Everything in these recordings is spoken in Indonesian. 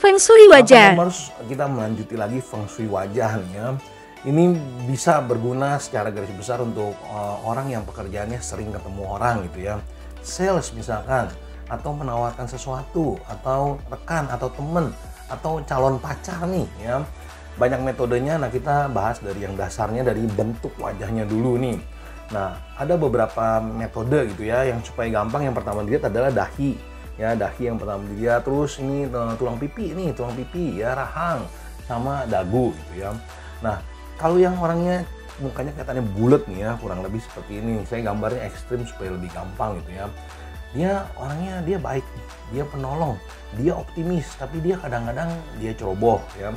Feng Shui wajah. Kita melanjuti lagi Feng Shui wajah nih ya. Ini bisa berguna secara garis besar untuk orang yang pekerjaannya sering ketemu orang gitu ya. Sales misalkan, atau menawarkan sesuatu, atau rekan, atau temen, atau calon pacar nih ya. Banyak metodenya, nah kita bahas dari yang dasarnya dari bentuk wajahnya dulu nih. Nah, ada beberapa metode gitu ya, yang supaya gampang. Yang pertama dilihat adalah dahi. Ya, dahi yang pertama dilihat, terus ini tulang pipi nih, tulang pipi ya, rahang, sama dagu gitu ya. Nah, kalau yang orangnya mukanya kelihatannya bulat nih ya, kurang lebih seperti ini. Saya gambarnya ekstrim supaya lebih gampang gitu ya. Dia orangnya dia baik, dia penolong, dia optimis, tapi dia kadang-kadang dia ceroboh ya.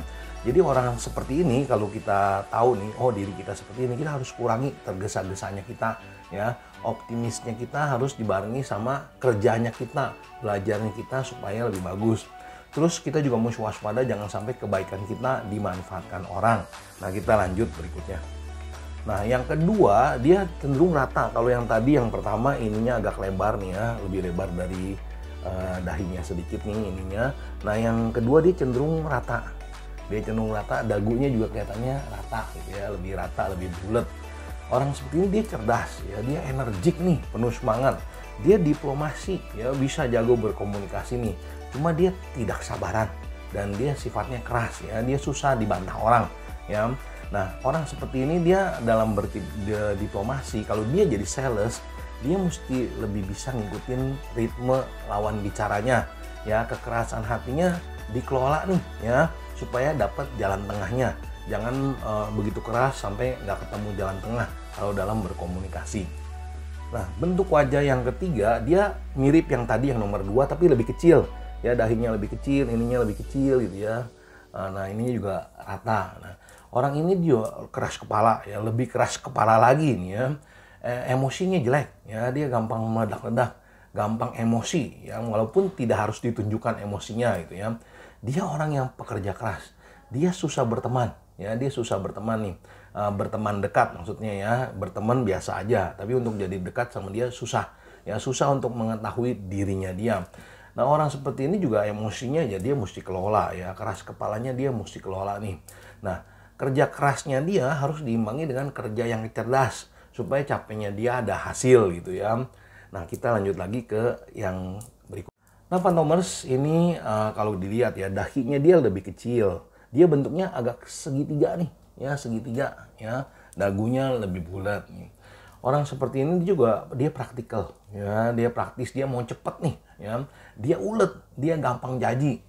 Jadi orang seperti ini kalau kita tahu nih, oh diri kita seperti ini, kita harus kurangi tergesa-gesanya kita ya. Optimisnya kita harus dibarengi sama kerjanya kita, belajarnya kita supaya lebih bagus. Terus kita juga mesti waspada jangan sampai kebaikan kita dimanfaatkan orang. Nah, kita lanjut berikutnya. Nah, yang kedua dia cenderung rata. Kalau yang tadi yang pertama ininya agak lebar nih ya, lebih lebar dari dahinya sedikit nih ininya. Nah, yang kedua dia cenderung rata. Dia cenderung rata, dagunya juga kelihatannya rata gitu ya, lebih rata, lebih bulat. Orang seperti ini dia cerdas ya, dia energik nih, penuh semangat. Dia diplomasi ya, bisa jago berkomunikasi nih. Cuma dia tidak sabaran dan dia sifatnya keras ya, dia susah dibantah orang ya. Nah, orang seperti ini dia dalam berdiplomasi, kalau dia jadi sales, dia mesti lebih bisa ngikutin ritme lawan bicaranya ya, kekerasan hatinya dikelola nih ya, supaya dapat jalan tengahnya. Jangan begitu keras sampai nggak ketemu jalan tengah kalau dalam berkomunikasi. Nah, bentuk wajah yang ketiga dia mirip yang tadi yang nomor 2 tapi lebih kecil ya, dahinya lebih kecil, ininya lebih kecil gitu ya. Nah, ininya juga rata. Nah, orang ini juga keras kepala ya, lebih keras kepala lagi nih ya. Emosinya jelek ya, dia gampang meledak-ledak, gampang emosi ya, walaupun tidak harus ditunjukkan emosinya gitu ya. Dia orang yang pekerja keras, dia susah berteman ya, dia susah berteman nih, berteman dekat maksudnya ya, berteman biasa aja, tapi untuk jadi dekat sama dia susah ya, susah untuk mengetahui dirinya dia. Nah, orang seperti ini juga emosinya ya dia mesti kelola ya, keras kepalanya dia mesti kelola nih. Nah, kerja kerasnya dia harus diimbangi dengan kerja yang cerdas supaya capeknya dia ada hasil gitu ya. Nah, kita lanjut lagi ke yang berikut. Nah, Fantomers ini kalau dilihat ya, dahinya dia lebih kecil. Dia bentuknya agak segitiga nih, ya segitiga ya. Dagunya lebih bulat nih. Orang seperti ini juga dia praktikal ya, dia praktis, dia mau cepet nih ya. Dia ulet, dia gampang janji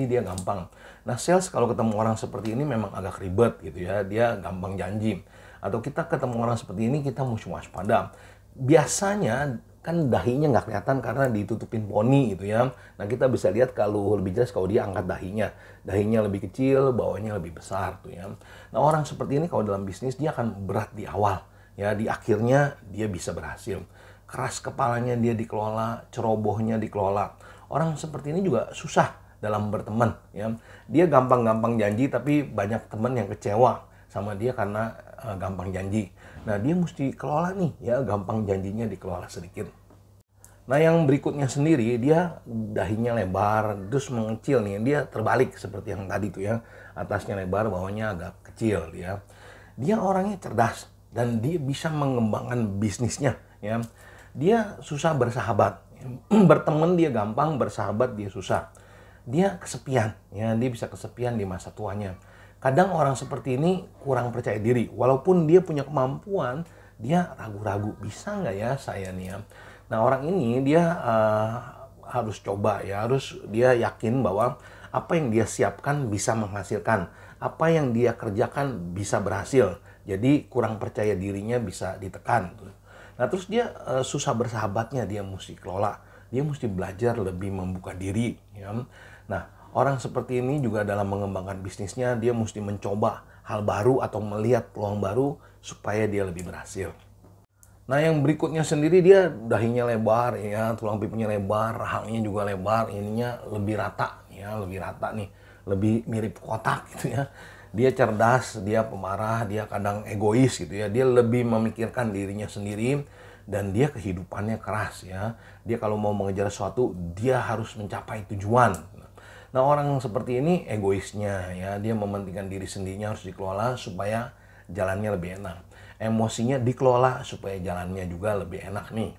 dia gampang. Nah, sales kalau ketemu orang seperti ini memang agak ribet gitu ya, dia gampang janji. Atau kita ketemu orang seperti ini kita mesti waspada. Biasanya kan dahinya nggak kelihatan karena ditutupin poni gitu ya. Nah, kita bisa lihat kalau lebih jelas kalau dia angkat dahinya. Dahinya lebih kecil, bawahnya lebih besar tuh ya. Nah, orang seperti ini kalau dalam bisnis dia akan berat di awal. Ya, di akhirnya dia bisa berhasil. Keras kepalanya dia dikelola, cerobohnya dikelola. Orang seperti ini juga susah dalam berteman ya. Dia gampang-gampang janji tapi banyak teman yang kecewa sama dia karena gampang janji. Nah, dia mesti kelola nih ya, gampang janjinya dikelola sedikit. Nah, yang berikutnya sendiri dia dahinya lebar terus mengecil nih, dia terbalik seperti yang tadi tuh ya, atasnya lebar bawahnya agak kecil ya. Dia orangnya cerdas dan dia bisa mengembangkan bisnisnya ya. Dia susah bersahabat, berteman dia gampang, bersahabat dia susah. Dia kesepian ya, dia bisa kesepian di masa tuanya. Kadang orang seperti ini kurang percaya diri, walaupun dia punya kemampuan, dia ragu-ragu, bisa nggak ya saya nih ya. Nah, orang ini dia harus coba ya, harus dia yakin bahwa apa yang dia siapkan bisa menghasilkan, apa yang dia kerjakan bisa berhasil. Jadi kurang percaya dirinya bisa ditekan. Nah, terus dia susah bersahabatnya, dia mesti kelola, dia mesti belajar lebih membuka diri ya. Nah, orang seperti ini juga dalam mengembangkan bisnisnya, dia mesti mencoba hal baru atau melihat peluang baru supaya dia lebih berhasil. Nah, yang berikutnya sendiri dia dahinya lebar ya, tulang pipinya lebar, rahangnya juga lebar, ininya lebih rata ya, lebih rata nih, lebih mirip kotak gitu ya. Dia cerdas, dia pemarah, dia kadang egois gitu ya, dia lebih memikirkan dirinya sendiri dan dia kehidupannya keras ya. Dia kalau mau mengejar sesuatu, dia harus mencapai tujuan. Nah, orang seperti ini egoisnya ya, dia mementingkan diri sendirinya harus dikelola supaya jalannya lebih enak. Emosinya dikelola supaya jalannya juga lebih enak nih.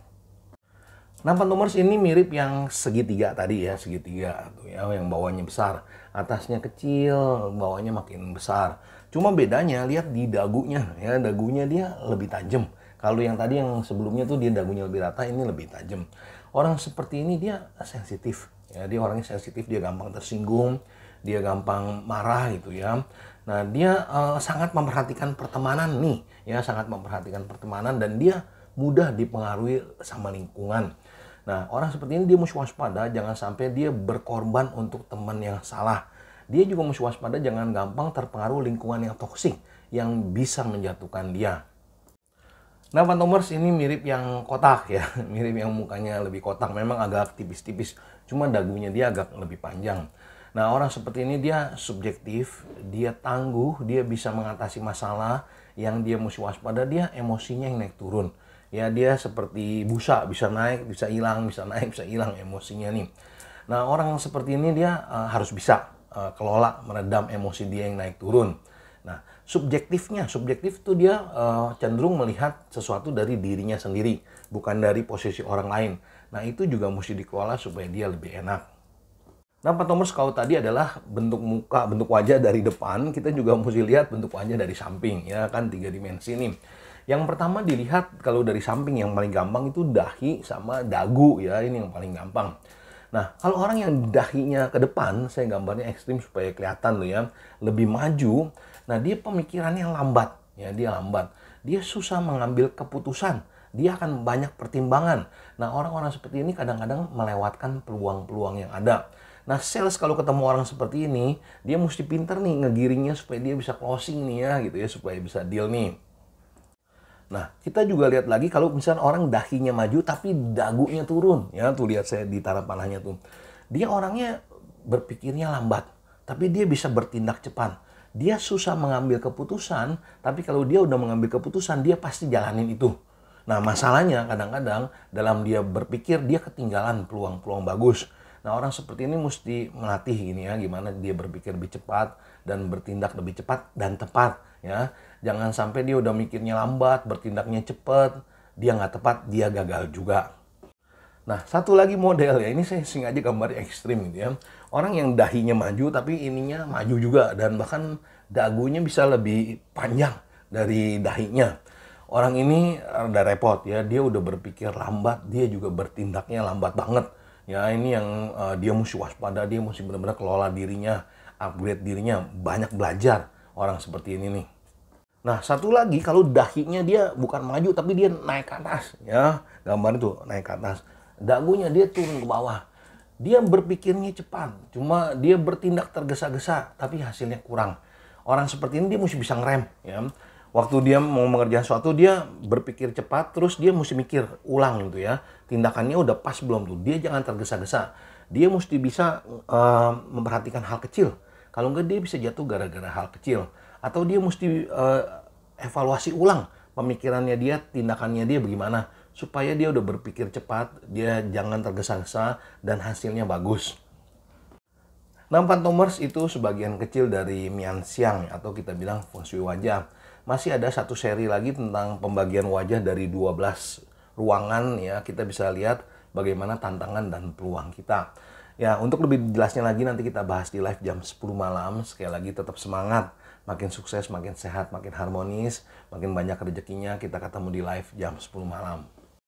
Nah, Pantomers ini mirip yang segitiga tadi ya, segitiga tuh ya, yang bawahnya besar, atasnya kecil, bawahnya makin besar. Cuma bedanya lihat di dagunya ya, dagunya dia lebih tajam. Kalau yang tadi yang sebelumnya tuh dia dagunya lebih rata, ini lebih tajam. Orang seperti ini dia sensitif ya, dia orangnya sensitif, dia gampang tersinggung, dia gampang marah gitu ya. Nah, dia sangat memperhatikan pertemanan nih ya, sangat memperhatikan pertemanan dan dia mudah dipengaruhi sama lingkungan. Nah, orang seperti ini dia mesti waspada, jangan sampai dia berkorban untuk teman yang salah. Dia juga mesti waspada, jangan gampang terpengaruh lingkungan yang toksik yang bisa menjatuhkan dia. Nah, Pantomers ini mirip yang kotak ya, mirip yang mukanya lebih kotak, memang agak tipis-tipis, cuma dagunya dia agak lebih panjang. Nah, orang seperti ini dia subjektif, dia tangguh, dia bisa mengatasi masalah, yang dia mesti waspada, dia emosinya yang naik turun. Ya, dia seperti busa, bisa naik, bisa hilang, bisa naik, bisa hilang emosinya nih. Nah, orang seperti ini dia harus bisa kelola, meredam emosi dia yang naik turun. Nah, subjektif tuh dia cenderung melihat sesuatu dari dirinya sendiri, bukan dari posisi orang lain. Nah, itu juga mesti dikelola supaya dia lebih enak. Nah, Pantomers kalau tadi adalah bentuk muka, bentuk wajah dari depan, kita juga mesti lihat bentuk wajah dari samping, ya kan, 3 dimensi nih. Yang pertama dilihat kalau dari samping yang paling gampang itu dahi sama dagu ya, ini yang paling gampang. Nah, kalau orang yang dahinya ke depan, saya gambarnya ekstrim supaya kelihatan loh ya, lebih maju. Nah, dia pemikirannya lambat, ya dia lambat. Dia susah mengambil keputusan. Dia akan banyak pertimbangan. Nah, orang-orang seperti ini kadang-kadang melewatkan peluang-peluang yang ada. Nah, sales kalau ketemu orang seperti ini, dia mesti pinter nih ngegiringnya supaya dia bisa closing nih ya, gitu ya, supaya bisa deal nih. Nah, kita juga lihat lagi kalau misalnya orang dahinya maju tapi dagunya turun. Ya, tuh lihat saya di taruh panahnya tuh. Dia orangnya berpikirnya lambat, tapi dia bisa bertindak cepat. Dia susah mengambil keputusan, tapi kalau dia udah mengambil keputusan, dia pasti jalanin itu. Nah, masalahnya kadang-kadang dalam dia berpikir, dia ketinggalan peluang-peluang bagus. Nah, orang seperti ini mesti melatih gini ya, gimana dia berpikir lebih cepat dan bertindak lebih cepat dan tepat ya. Jangan sampai dia udah mikirnya lambat, bertindaknya cepat, dia nggak tepat, dia gagal juga. Nah, satu lagi model ya, ini saya sengaja gambar ekstrim gitu ya. Orang yang dahinya maju tapi ininya maju juga dan bahkan dagunya bisa lebih panjang dari dahinya. Orang ini rada repot ya, dia udah berpikir lambat, dia juga bertindaknya lambat banget. Ya, ini yang dia mesti waspada, dia mesti benar-benar kelola dirinya, upgrade dirinya, banyak belajar orang seperti ini nih. Nah, satu lagi kalau dahinya dia bukan maju tapi dia naik ke atas ya. Gambar itu naik ke atas. Dagunya dia turun ke bawah. Dia berpikirnya cepat, cuma dia bertindak tergesa-gesa tapi hasilnya kurang. Orang seperti ini dia mesti bisa ngerem ya. Waktu dia mau mengerjakan sesuatu dia berpikir cepat terus dia mesti mikir ulang gitu ya. Tindakannya udah pas belum tuh. Dia jangan tergesa-gesa. Dia mesti bisa memperhatikan hal kecil. Kalau enggak dia bisa jatuh gara-gara hal kecil. Atau dia mesti evaluasi ulang pemikirannya dia, tindakannya dia bagaimana. Supaya dia udah berpikir cepat, dia jangan tergesa-gesa, dan hasilnya bagus. Nah, Pantomers itu sebagian kecil dari Mian Xiang, atau kita bilang Feng Shui wajah. Masih ada satu seri lagi tentang pembagian wajah dari 12 ruangan ya. Kita bisa lihat bagaimana tantangan dan peluang kita. Ya, untuk lebih jelasnya lagi nanti kita bahas di live jam 10 malam. Sekali lagi tetap semangat. Makin sukses, makin sehat, makin harmonis, makin banyak rezekinya. Kita ketemu di live jam 10 malam.